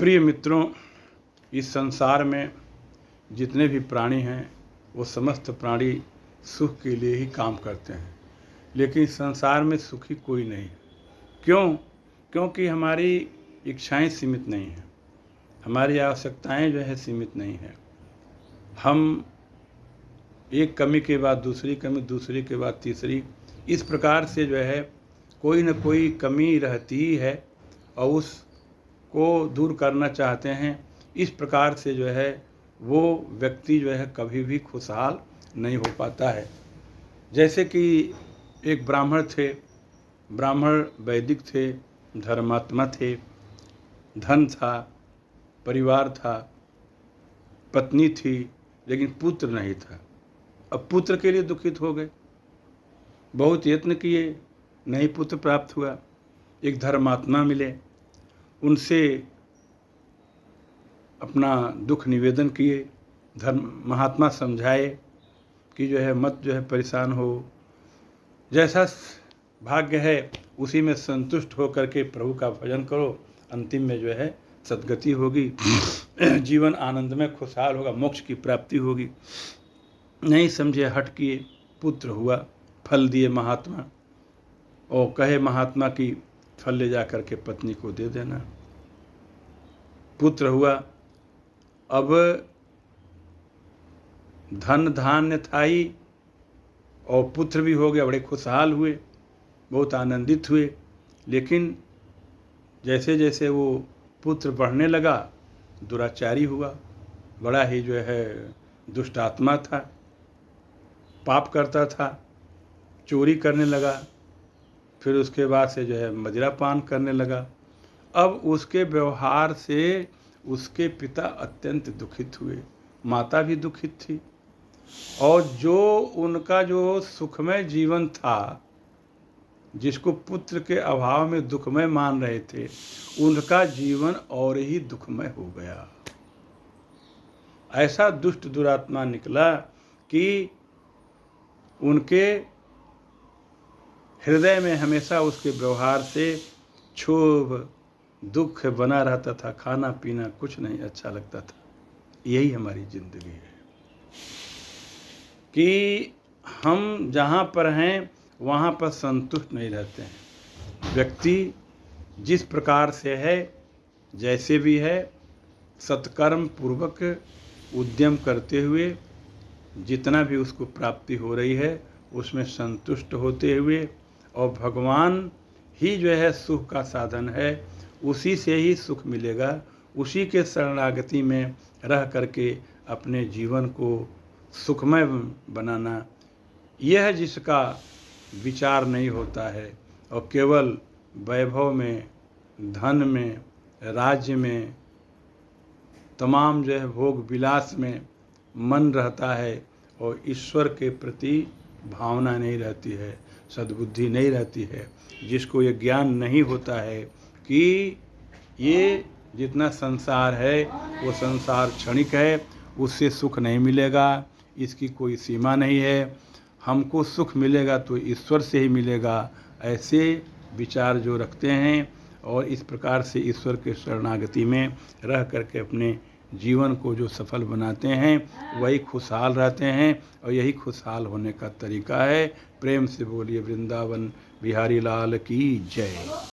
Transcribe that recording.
प्रिय मित्रों, इस संसार में जितने भी प्राणी हैं वो समस्त प्राणी सुख के लिए ही काम करते हैं, लेकिन संसार में सुखी कोई नहीं। क्यों? क्योंकि हमारी इच्छाएं सीमित नहीं हैं, हमारी आवश्यकताएं जो है सीमित नहीं है। हम एक कमी के बाद दूसरी कमी, दूसरी के बाद तीसरी, इस प्रकार से जो है कोई न कोई कमी रहती ही है और उसको दूर करना चाहते हैं। इस प्रकार से जो है वो व्यक्ति जो है कभी भी खुशहाल नहीं हो पाता है। जैसे कि एक ब्राह्मण थे, ब्राह्मण वैदिक थे, धर्मात्मा थे, धन था, परिवार था, पत्नी थी, लेकिन पुत्र नहीं था। अब पुत्र के लिए दुखित हो गए, बहुत यत्न किए, नहीं पुत्र प्राप्त हुआ। एक धर्मात्मा मिले, उनसे अपना दुख निवेदन किए। धर्म महात्मा समझाए कि जो है मत जो है परेशान हो, जैसा भाग्य है उसी में संतुष्ट होकर के प्रभु का भजन करो, अंतिम में जो है सद्गति होगी, जीवन आनंद में खुशहाल होगा, मोक्ष की प्राप्ति होगी। नहीं समझे, हट किए, पुत्र हुआ, फल दिए महात्मा और कहे महात्मा की फल ले जा करके पत्नी को दे देना। पुत्र हुआ, अब धन धान्य था ही और पुत्र भी हो गया, बड़े खुशहाल हुए, बहुत आनंदित हुए। लेकिन जैसे जैसे वो पुत्र बढ़ने लगा, दुराचारी हुआ, बड़ा ही जो है दुष्ट आत्मा था, पाप करता था, चोरी करने लगा, फिर उसके बाद से जो है मदिरा पान करने लगा। अब उसके व्यवहार से उसके पिता अत्यंत दुखित हुए, माता भी दुखित थी, और जो उनका जो सुखमय जीवन था, जिसको पुत्र के अभाव में दुखमय मान रहे थे, उनका जीवन और ही दुखमय हो गया। ऐसा दुष्ट दुरात्मा निकला कि उनके हृदय में हमेशा उसके व्यवहार से क्षोभ, दुख बना रहता था, खाना पीना कुछ नहीं अच्छा लगता था। यही हमारी जिंदगी है कि हम जहाँ पर हैं वहाँ पर संतुष्ट नहीं रहते हैं। व्यक्ति जिस प्रकार से है, जैसे भी है, सत्कर्म पूर्वक उद्यम करते हुए जितना भी उसको प्राप्ति हो रही है उसमें संतुष्ट होते हुए, और भगवान ही जो है सुख का साधन है, उसी से ही सुख मिलेगा। उसी के शरणागति में रह करके अपने जीवन को सुखमय बनाना, यह जिसका विचार नहीं होता है और केवल वैभव में, धन में, राज्य में, तमाम जो है भोग विलास में मन रहता है और ईश्वर के प्रति भावना नहीं रहती है, सद्बुद्धि नहीं रहती है, जिसको ये ज्ञान नहीं होता है कि ये जितना संसार है वो संसार क्षणिक है, उससे सुख नहीं मिलेगा, इसकी कोई सीमा नहीं है, हमको सुख मिलेगा तो ईश्वर से ही मिलेगा। ऐसे विचार जो रखते हैं और इस प्रकार से ईश्वर के शरणागति में रह करके अपने जीवन को जो सफल बनाते हैं, वही खुशहाल रहते हैं, और यही खुशहाल होने का तरीका है। प्रेम से बोलिए वृंदावन बिहारी लाल की जय।